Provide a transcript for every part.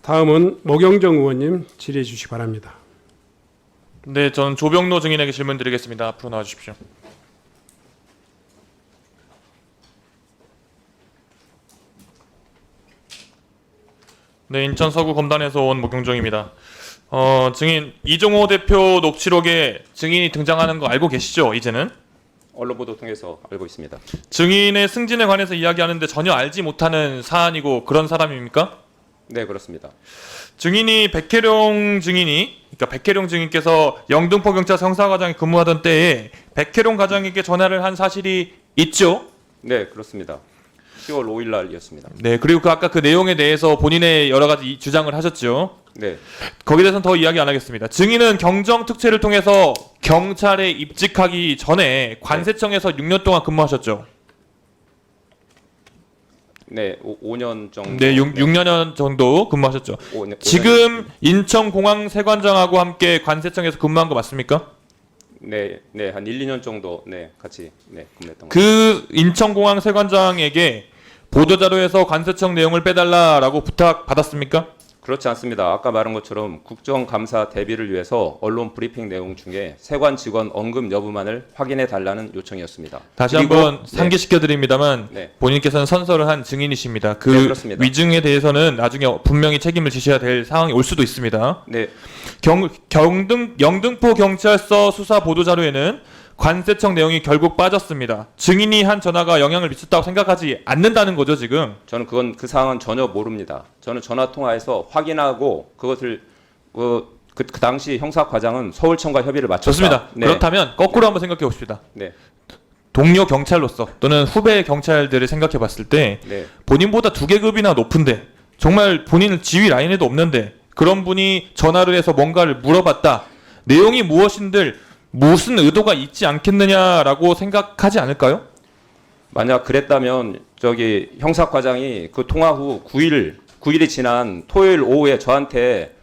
다음은 모경정 의원님 질의해 주시기 바랍니다. 네, 저는 조병로 증인에게 질문 드리겠습니다. 앞으로 나와주십시오. 네, 인천 서구 검단에서 온 모경정입니다. 증인 이종호 대표 녹취록에 증인이 등장하는 거 알고 계시죠? 이제는 언론 보도 통해서 알고 있습니다. 증인의 승진에 관해서 이야기하는데 전혀 알지 못하는 사안이고 그런 사람입니까? 네, 그렇습니다. 증인이 백혜룡 증인이 그러니까 백혜룡 증인께서 영등포 경찰서 형사과장에 근무하던 때에 백혜룡 과장에게 전화를 한 사실이 있죠? 네, 그렇습니다. 10월 5일 날이었습니다. 네, 그리고 아까 그 내용에 대해서 본인의 여러 가지 주장을 하셨죠. 네, 거기에 대해서는 더 이야기 안 하겠습니다. 증인은 경정 특채를 통해서 경찰에 입직하기 전에 관세청에서 6년 동안 근무하셨죠. 네, 5년 정도. 네, 6년 정도 근무하셨죠. 5년, 지금 인천공항세관장하고 함께 관세청에서 근무한 거 맞습니까? 네, 네, 한 1, 2년 정도 같이 근무했던 것 같습니다. 그 인천공항세관장에게 보도자료에서 관세청 내용을 빼달라라고 부탁 받았습니까? 그렇지 않습니다. 아까 말한 것처럼 국정감사 대비를 위해서 언론 브리핑 내용 중에 세관 직원 언급 여부만을 확인해 달라는 요청이었습니다. 다시 그리고- 한번 상기시켜 드립니다만 네. 본인께서는 선서를 한 증인이십니다. 그 네, 그렇습니다. 위증에 대해서는 나중에 분명히 책임을 지셔야 될 상황이 올 수도 있습니다. 네, 영등포 경찰서 수사 보도 자료에는 관세청 내용이 결국 빠졌습니다. 증인이 한 전화가 영향을 미쳤다고 생각하지 않는다는 거죠, 지금. 저는 그 상황은 전혀 모릅니다. 저는 전화 통화해서 확인하고 그것을 그 당시 형사과장은 서울청과 협의를 마쳤다. 좋습니다. 네, 그렇다면 거꾸로 한번 생각해 봅시다. 네, 동료 경찰로서 또는 후배 경찰들을 생각해 봤을 때 네. 본인보다 2계급이나 높은데 정말 본인은 지휘 라인에도 없는데 그런 분이 전화를 해서 뭔가를 물어봤다. 내용이 무엇인들 무슨 의도가 있지 않겠느냐라고 생각하지 않을까요? 만약 그랬다면 저기 형사과장이 그 통화 후 9일이 지난 토요일 오후에 저한테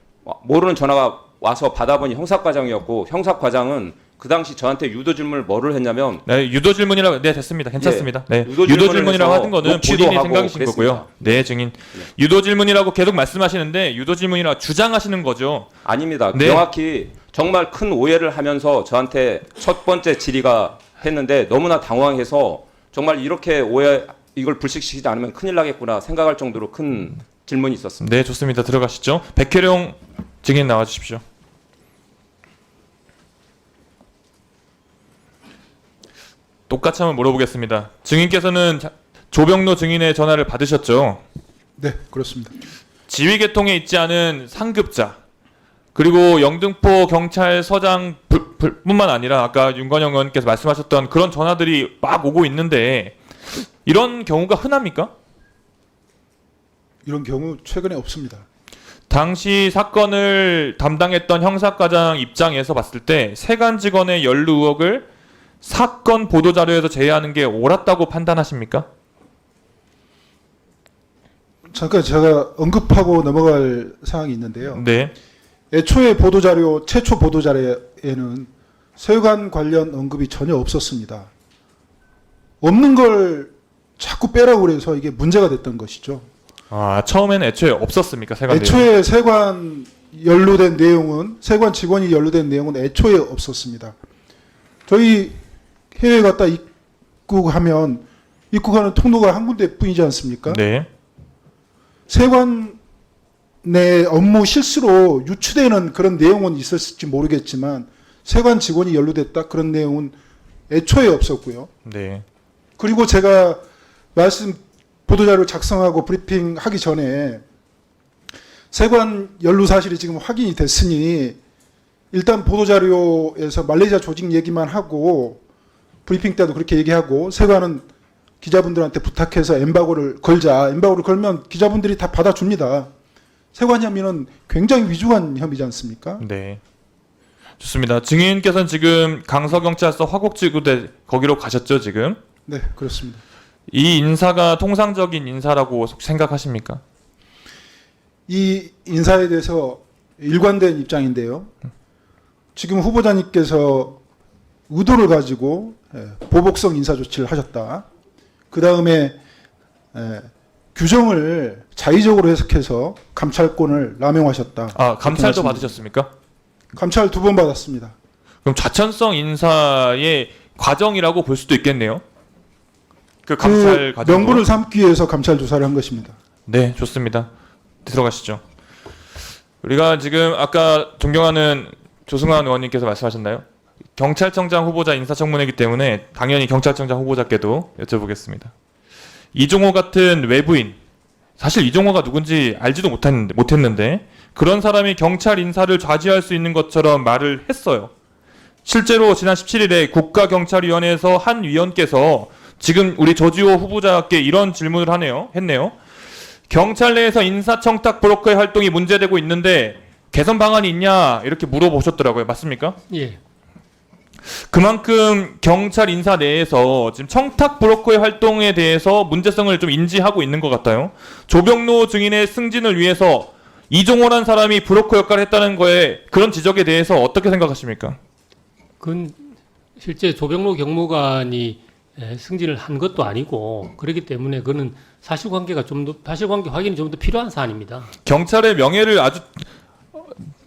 모르는 전화가 와서 받아보니 형사과장이었고 형사과장은 그 당시 저한테 유도 질문을 뭐를 했냐면 네, 유도 질문이라고 네 됐습니다. 괜찮습니다. 네, 유도 유도 질문을 질문이라고 해서 하는 거는 녹취도 본인의 하고 생각이신 그랬습니다. 거고요. 네, 증인. 유도 질문이라고 계속 말씀하시는데 유도 질문이라고 주장하시는 거죠. 아닙니다. 네. 명확히 정말 큰 오해를 하면서 저한테 첫 번째 질의가 했는데 너무나 당황해서 정말 이렇게 이걸 불식시키지 않으면 큰일 나겠구나 생각할 정도로 큰 질문이 있었습니다. 네, 좋습니다. 들어가시죠. 백혜룡 증인 나와 주십시오. 똑같이 한번 물어보겠습니다. 증인께서는 조병로 증인의 전화를 받으셨죠? 네, 그렇습니다. 지휘계통에 있지 않은 상급자 그리고 영등포 경찰서장 뿐만 아니라 아까 윤건영 의원께서 말씀하셨던 그런 전화들이 막 오고 있는데 이런 경우가 흔합니까? 이런 경우 최근에 없습니다. 당시 사건을 담당했던 형사과장 입장에서 봤을 때 세관 직원의 연루 의혹을 사건 보도자료에서 제외하는 게 옳았다고 판단하십니까? 잠깐 제가 언급하고 넘어갈 사항이 있는데요. 네. 애초에 최초 보도자료에는 세관 관련 언급이 전혀 없었습니다. 없는 걸 자꾸 빼라고 그래서 이게 문제가 됐던 것이죠. 아, 처음에는 애초에 없었습니까? 세관 내용? 애초에 세관 세관 직원이 연루된 내용은 애초에 없었습니다. 저희 해외 갔다 입국하는 통로가 한 군데뿐이지 않습니까? 네. 세관 내 업무 실수로 유추되는 그런 내용은 있었을지 모르겠지만 세관 직원이 연루됐다 그런 내용은 애초에 없었고요. 네. 그리고 제가 보도자료 작성하고 브리핑하기 전에 세관 연루 사실이 지금 확인이 됐으니 일단 보도자료에서 말레이시아 조직 얘기만 하고 브리핑 때도 그렇게 얘기하고 세관은 기자분들한테 부탁해서 엠바고를 걸면 기자분들이 다 받아줍니다. 세관 혐의는 굉장히 위중한 혐의지 않습니까? 네. 좋습니다. 증인께서는 지금 강서경찰서 화곡지구대 거기로 가셨죠, 지금? 네, 그렇습니다. 이 인사가 통상적인 인사라고 생각하십니까? 이 인사에 대해서 일관된 입장인데요. 지금 후보자님께서 의도를 가지고 보복성 인사 조치를 하셨다. 그 다음에 규정을 자의적으로 해석해서 감찰권을 남용하셨다. 아, 감찰도 그렇게 받으셨습니까? 감찰 2번 받았습니다. 그럼 좌천성 인사의 과정이라고 볼 수도 있겠네요. 그 감찰 그 과정. 명분을 삼기 위해서 감찰 조사를 한 것입니다. 네, 좋습니다. 들어가시죠. 우리가 지금 아까 존경하는 조승환 의원님께서 말씀하셨나요? 경찰청장 후보자 인사청문회이기 때문에 당연히 경찰청장 후보자께도 여쭤보겠습니다. 이종호 같은 외부인, 사실 이종호가 누군지 알지도 못했는데 그런 사람이 경찰 인사를 좌지할 수 있는 것처럼 말을 했어요. 실제로 지난 17일에 국가경찰위원회에서 한 위원께서 지금 우리 조지호 후보자께 이런 질문을 했네요. 경찰 내에서 인사청탁 브로커의 활동이 문제되고 있는데 개선 방안이 있냐 이렇게 물어보셨더라고요. 맞습니까? 예. 그만큼 경찰 인사 내에서 지금 청탁 브로커의 활동에 대해서 문제성을 좀 인지하고 있는 것 같아요. 조병로 증인의 승진을 위해서 이종호란 사람이 브로커 역할을 했다는 거에 그런 지적에 대해서 어떻게 생각하십니까? 그건 실제 조병로 경무관이 승진을 한 것도 아니고 그렇기 때문에 그는 사실관계 확인이 좀 더 필요한 사안입니다. 경찰의 명예를 아주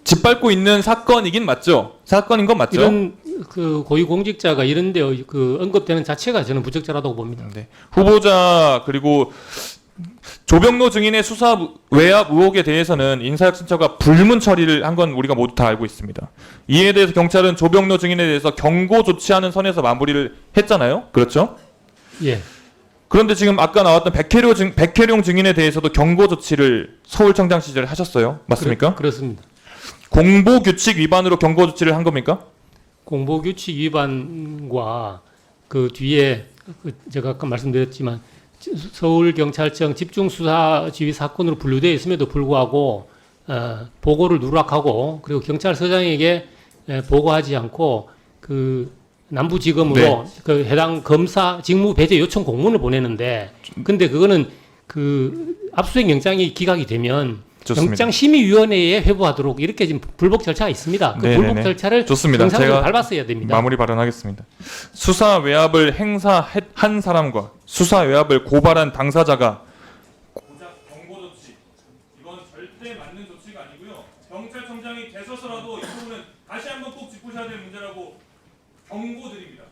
짓밟고 있는 사건이긴 맞죠? 사건인 건 맞죠? 이런 그 고위공직자가 이런데 그 언급되는 자체가 저는 부적절하다고 봅니다. 네. 후보자 그리고 조병로 증인의 수사 외압 의혹에 대해서는 인사혁신처가 불문 처리를 한 건 우리가 모두 다 알고 있습니다. 이에 대해서 경찰은 조병로 증인에 대해서 경고 조치하는 선에서 마무리를 했잖아요. 그렇죠? 예. 그런데 지금 아까 나왔던 백혜룡 증인에 대해서도 경고 조치를 서울청장 시절에 하셨어요. 맞습니까? 그렇습니다. 공보규칙 위반으로 경고 조치를 한 겁니까? 공보규칙 위반과 그 뒤에 제가 아까 말씀드렸지만 서울경찰청 집중수사지휘 사건으로 분류되어 있음에도 불구하고 보고를 누락하고 그리고 경찰서장에게 보고하지 않고 그 남부지검으로 네. 그 해당 검사 직무 배제 요청 공문을 보내는데 근데 그거는 그 압수수색 영장이 기각이 되면 좋습니다. 영장심의위원회에 회부하도록 이렇게 지금 불복 절차가 있습니다. 그 네네네. 불복 절차를 좋습니다. 정상적으로 제가 밟았어야 됩니다. 마무리 발언하겠습니다. 수사 외압을 행사한 사람과 수사 외압을 고발한 당사자가 고작 경고 조치 이건 절대 맞는 조치가 아니고요. 경찰청장이 되셔서라도 이 부분은 다시 한번 꼭 짚으셔야 될 문제라고 경고드립니다.